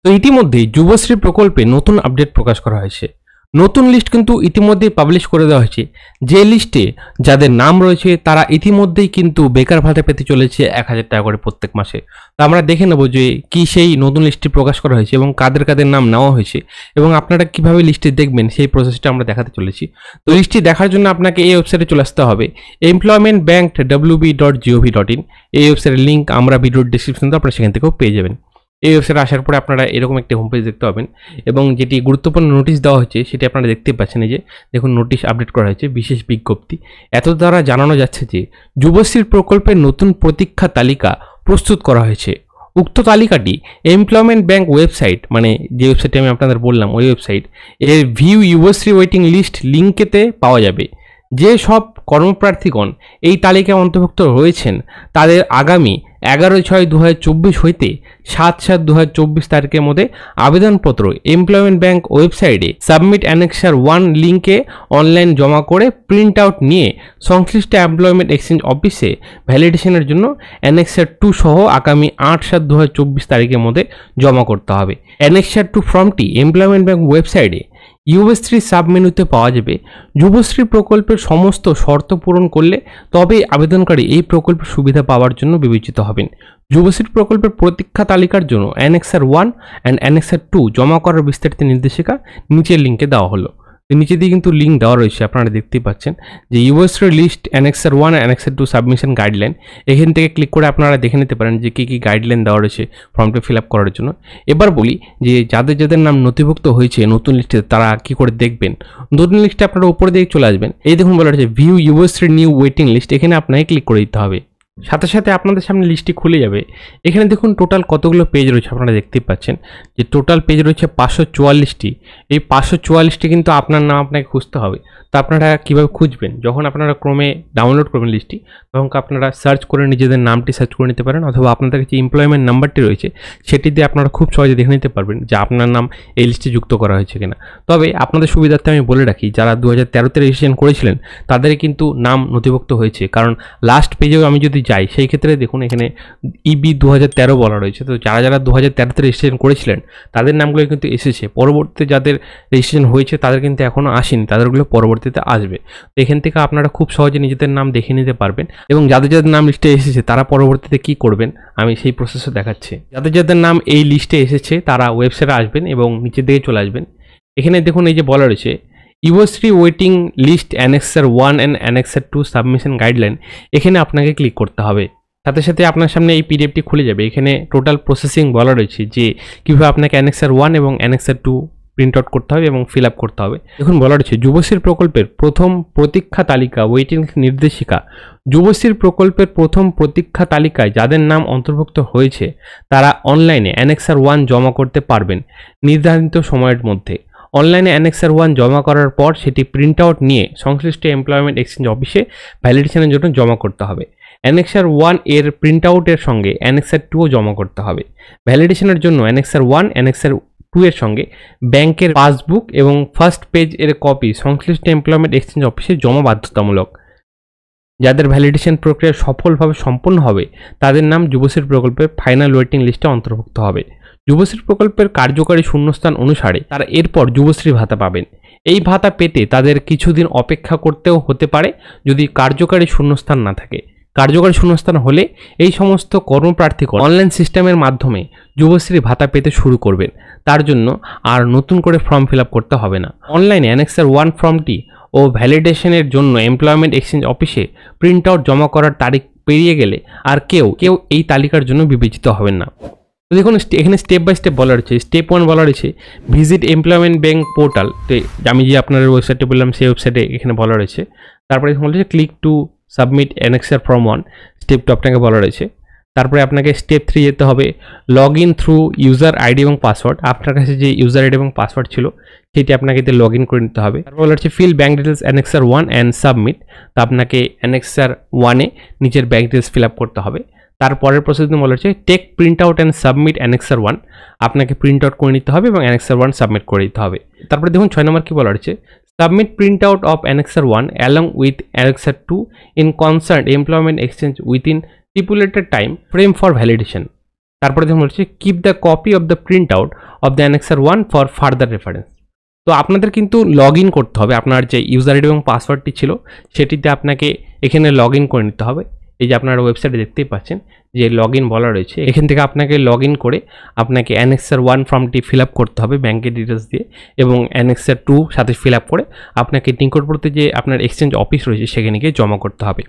তো ইতিমধ্যেই যুবশ্রী প্রকল্পে নতুন আপডেট প্রকাশ করা হয়েছে। নতুন লিস্ট কিন্তু ইতিমধ্যেই পাবলিশ করে দেওয়া হয়েছে। যে লিস্টে যাদের নাম রয়েছে তারা ইতিমধ্যেই কিন্তু বেকার ভাতা পেতে চলেছে 1,000 টাকা করে প্রত্যেক মাসে। তো আমরা দেখে নেব যে কি সেই নতুন লিস্টটি প্রকাশ করা হয়েছে এবং কাদের কাদের নাম নেওয়া হয়েছে এবং আপনারা কিভাবে লিস্টে দেখবেন সেই প্রসেসটা আমরা দেখাতে চলেছি। তো লিস্টটি দেখার জন্য আপনাকে এই ওয়েবসাইটে চলে আসতে হবে employmentbank.wb.gov.in। এই ওয়েবসাইটের লিঙ্ক আমরা ভিডিওর ডিসক্রিপশনে আপনারা সেখান থেকেও পেয়ে যাবেন। এই ওয়েবসাইটে আসার পরে আপনারা এরকম একটি হোম পেজ দেখতে পাবেন এবং যেটি গুরুত্বপূর্ণ নোটিশ দেওয়া হয়েছে সেটি আপনারা দেখতে পাচ্ছেন। এই যে দেখুন, নোটিশ আপডেট করা হয়েছে, বিশেষ বিজ্ঞপ্তি। এত দ্বারা জানানো যাচ্ছে যে যুবশ্রীর প্রকল্পের নতুন প্রতীক্ষা তালিকা প্রস্তুত করা হয়েছে। উক্ত তালিকাটি এমপ্লয়মেন্ট ব্যাংক ওয়েবসাইট, মানে যে ওয়েবসাইটে আমি আপনাদের বললাম ওই ওয়েবসাইট এর ভিউ যুবশ্রী ওয়েটিং লিস্ট লিঙ্কেতে পাওয়া যাবে। যে সব কর্মপ্রার্থীগণ এই তালিকায় অন্তর্ভুক্ত রয়েছেন তাদের আগামী 11/6/2024 হইতে 7/7/2024 তারিখের মধ্যে আবেদনপত্র এমপ্লয়মেন্ট ব্যাংক ওয়েবসাইটে সাবমিট অ্যানেক্সার 1 লিঙ্কে অনলাইন জমা করে প্রিন্ট আউট নিয়ে সংশ্লিষ্ট এমপ্লয়মেন্ট এক্সচেঞ্জ অফিসে ভ্যালিডেশনের জন্য অ্যানেক্সার 2 সহ আগামী 8/7/2024 তারিখের মধ্যে জমা করতে হবে। অ্যানেক্সার 2 ফর্মটি এমপ্লয়মেন্ট ব্যাংক ওয়েবসাইটে যুবশ্রী সাবমেনুতে পাওয়া যাবে। যুবশ্রী প্রকল্পের সমস্ত শর্ত পূরণ করলে তবেই আবেদনকারী এই প্রকল্পের সুবিধা পাওয়ার জন্য বিবেচিত হবেন। যুবশ্রী প্রকল্পের প্রতীক্ষা তালিকার জন্য অ্যানেক্সার 1 অ্যান্ড অ্যানেক্সার 2 জমা করার বিস্তারিত নির্দেশিকা নিচের লিঙ্কে দেওয়া হলো। নিচে দিয়ে কিন্তু লিঙ্ক দেওয়া রয়েছে, আপনারা দেখতেই পাচ্ছেন যে Yuvasree list annexure 1 annexure 2 submission guideline. এখান থেকে ক্লিক করে আপনারা দেখে নিতে পারেন যে কী কী গাইডলাইন দেওয়া রয়েছে ফর্মটি ফিল আপ করার জন্য। এবার বলি যে যাদের যাদের নাম নথিভুক্ত হয়েছে নতুন লিস্টে তারা কি করে দেখবেন। নতুন লিস্টে আপনারা উপরে দিকে চলে আসবেন, এই দেখুন বলা রয়েছে view Yuvasree new waiting list, এখানে আপনাকে ক্লিক করে দিতে হবে। সাথে সাথে আপনাদের সামনে লিস্টটি খুলে যাবে। এখানে দেখুন টোটাল কতগুলো পেজ রয়েছে, আপনারা দেখতেই পাচ্ছেন যে টোটাল পেজ রয়েছে 544টি। এই 544টি কিন্তু আপনার নাম আপনাকে খুঁজতে হবে। তো আপনারা কীভাবে খুঁজবেন, যখন আপনারা ক্রমে ডাউনলোড করবেন লিস্টটি তখন আপনারা সার্চ করে নিজেদের নামটি সার্চ করে নিতে পারেন, অথবা আপনাদের যে এমপ্লয়মেন্ট নাম্বারটি রয়েছে সেটি দিয়ে আপনারা খুব সহজে দেখে নিতে পারবেন যে আপনার নাম এই লিস্টে যুক্ত করা হয়েছে কিনা। তবে আপনাদের সুবিধার্থে আমি বলে রাখি, যারা 2013-তে রেজিস্ট্রেশন করেছিলেন তাদের কিন্তু নাম নথিভুক্ত হয়েছে, কারণ লাস্ট পেজেও আমি যদি যাই সেই ক্ষেত্রে দেখুন এখানে ইবি 2013 বলা রয়েছে। তো যারা যারা 2013-তে রেজিস্ট্রেশন করেছিলেন তাদের নামগুলো কিন্তু এসেছে, পরবর্তীতে যাদের রেজিস্ট্রেশন হয়েছে তাদের কিন্তু এখনও আসেনি, তাদেরগুলো পরবর্তীতে আসবে। তো এখান থেকে আপনারা খুব সহজে নিজেদের নাম দেখে নিতে পারবেন এবং যাদের যাদের নাম লিস্টে এসেছে তারা পরবর্তীতে কি করবেন আমি সেই প্রসেসও দেখাচ্ছি। যাদের যাদের নাম এই লিস্টে এসেছে তারা ওয়েবসাইটে আসবেন এবং নিচের দিকে চলে আসবেন। এখানে দেখুন এই যে বলা রয়েছে Yuvasree waiting list annexure 1 and annexure 2 submission guideline, এখানে আপনাকে ক্লিক করতে হবে। সাথে সাথে আপনার সামনে এই পিডিএফটি খুলে যাবে। এখানে টোটাল প্রসেসিং বলা রয়েছে যে কীভাবে আপনাকে অ্যানেক্সার 1 এবং অ্যানেক্সার 2 প্রিন্ট আউট করতে হবে এবং ফিল আপ করতে হবে। দেখুন বলা রয়েছে যুবশ্রীর প্রকল্পের প্রথম প্রতীক্ষা তালিকা ওয়েটিং নির্দেশিকা। যুবশ্রীর প্রকল্পের প্রথম প্রতীক্ষা তালিকায় যাদের নাম অন্তর্ভুক্ত হয়েছে তারা অনলাইনে অ্যানেক্সার 1 জমা করতে পারবেন নির্ধারিত সময়ের মধ্যে। অনলাইনে অ্যানেক্সার 1 জমা করার পর সেটি প্রিন্ট আউট নিয়ে সংশ্লিষ্ট এমপ্লয়মেন্ট এক্সচেঞ্জ অফিসে ভ্যালিডেশনের জন্য জমা করতে হবে। অ্যানেক্সার 1 এর প্রিন্ট আউটের সঙ্গে অ্যানেক্সার 2ও জমা করতে হবে। ভ্যালিডেশনের জন্য অ্যানেক্সার 1 অ্যানেক্সার 2 এর সঙ্গে ব্যাংকের পাসবুক এবং ফার্স্ট পেজ এর কপি সংশ্লিষ্ট এমপ্লয়মেন্ট এক্সচেঞ্জ অফিসে জমা বাধ্যতামূলক। যাদের ভ্যালিডেশন প্রক্রিয়া সফলভাবে সম্পন্ন হবে তাদের নাম যুবশ্রী প্রকল্পের ফাইনাল ওয়েটিং লিস্টে অন্তর্ভুক্ত হবে। যুবশ্রী প্রকল্পের কার্যকারী শূন্যস্থান অনুসারে তারা এরপর যুবশ্রী ভাতা পাবেন। এই ভাতা পেতে তাদের কিছুদিন অপেক্ষা করতেও হতে পারে যদি কার্যকারী শূন্যস্থান না থাকে। কার্যকারী শূন্যস্থান হলে এই সমস্ত কর্মপ্রার্থীগণ অনলাইন সিস্টেমের মাধ্যমে যুবশ্রী ভাতা পেতে শুরু করবেন। তার জন্য আর নতুন করে ফর্ম ফিল আপ করতে হবে না। অনলাইনে অ্যানেক্সার 1 ফর্মটি ও ভ্যালিডেশনের জন্য এমপ্লয়মেন্ট এক্সচেঞ্জ অফিসে প্রিন্ট আউট জমা করার তারিখ পেরিয়ে গেলে আর কেউ এই তালিকার জন্য বিবেচিত হবেন না। তো দেখুন এখানে স্টেপ বাই স্টেপ বলা রয়েছে। স্টেপ 1 বলা রয়েছে ভিজিট এমপ্লয়মেন্ট ব্যাংক পোর্টাল। তো আমি যে আপনার ওয়েবসাইটে বললাম সেই ওয়েবসাইটে এখানে বলা রয়েছে। তারপরে বলা রয়েছে click to submit annexure form 1। Step 2 আপনাকে বলা রয়েছে। তারপরে আপনাকে স্টেপ 3 যেতে হবে log in through user ID এবং পাসওয়ার্ড। আপনার কাছে যে ইউজার আইডি এবং পাসওয়ার্ড ছিল সেটি আপনাকে এতে লগ ইন করে নিতে হবে। তারপর বলা হচ্ছে fill bank details annexure 1 and submit. তো আপনাকে অ্যানেক্সার 1-এ নিজের ব্যাঙ্ক ডিটেলস ফিল আপ করতে হবে। তারপরের প্রসেস বলা হচ্ছে take print out and submit annexure 1। আপনাকে প্রিন্ট আউট করে নিতে হবে এবং অ্যানেক্সার 1 সাবমিট করে দিতে হবে। তারপরে দেখুন 6 নম্বর কি বলা হচ্ছে submit print out of annexure 1 along with annexure 2 in concern employment exchange within stipulated time frame for validation। তারপরে দেখুন বলছে keep the copy of the print out of the annexure 1 for further reference. তো আপনাদের কিন্তু log in করতে হবে, আপনার যে ইউজার আইডি এবং পাসওয়ার্ডটি ছিল সেটিতে আপনাকে এখানে লগ ইন করে নিতে হবে। এই যে আপনারা ওয়েবসাইটে দেখতেই পাচ্ছেন যে লগ ইন বলা রয়েছে, এখান থেকে আপনাকে লগ ইন করে আপনাকে অ্যানেক্সার 1 ফর্মটি ফিল আপ করতে হবে ব্যাঙ্কের ডিটেলস দিয়ে, এবং অ্যানেক্সার 2 সাথে ফিল আপ করে আপনাকে নিকটবর্তী যে আপনার এক্সচেঞ্জ অফিস রয়েছে সেখানে গিয়ে জমা করতে হবে।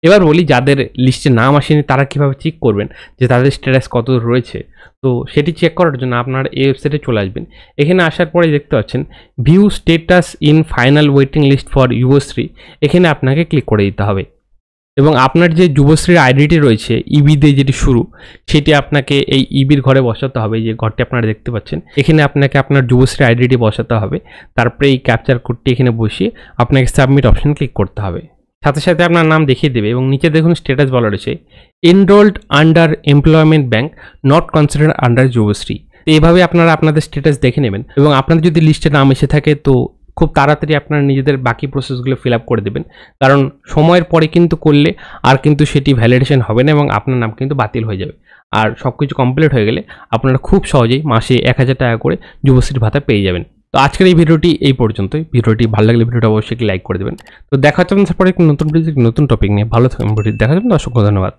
এবার বলি যাদের লিস্টে নাম আসেনি তারা কীভাবে চেক করবেন যে তাদের স্ট্যাটাস কত রয়েছে। তো সেটি চেক করার জন্য আপনারা এই ওয়েবসাইটে চলে আসবেন। এখানে আসার পরে দেখতে পাচ্ছেন view status in final waiting list for Yuvasree, এখানে আপনাকে ক্লিক করে দিতে হবে এবং আপনার যে যুবশ্রীর আইডিটি রয়েছে ইবি দিয়ে যেটি শুরু, সেটি আপনাকে এই ইবির ঘরে বসাতে হবে। যে ঘরটি আপনারা দেখতে পাচ্ছেন এখানে আপনাকে আপনার যুবশ্রী আইডিটি বসাতে হবে, তারপরে এই ক্যাপচার কোডটি এখানে বসিয়ে আপনাকে সাবমিট অপশন ক্লিক করতে হবে। সাথে সাথে আপনার নাম দেখিয়ে দেবে এবং নিচে দেখুন স্ট্যাটাস বলা রয়েছে enrolled under employment bank, not consider under Yuvashree. তো এইভাবে আপনারা আপনাদের স্ট্যাটাস দেখে নেবেন এবং আপনাদের যদি লিস্টে নাম এসে থাকে তো খুব তাড়াতাড়ি আপনারা নিজেদের বাকি প্রসেসগুলো ফিল আপ করে দেবেন, কারণ সময়ের পরে কিন্তু করলে আর কিন্তু সেটি ভ্যালিডেশন হবে না এবং আপনার নাম কিন্তু বাতিল হয়ে যাবে। আর সব কিছু কমপ্লিট হয়ে গেলে আপনারা খুব সহজেই মাসে 1000 টাকা করে যুবশ্রী ভাতা পেয়ে যাবেন। তো আজকের এই ভিডিওটি এই পর্যন্তই। ভিডিওটি ভালো লাগলে ভিডিওটা অবশ্যই লাইক করে দেবেন। তো দেখা হচ্ছে তারপরে নতুন টপিক নিয়ে। ভালো থাকবেন, ভিডিও দেখার জন্য অসংখ্য ধন্যবাদ।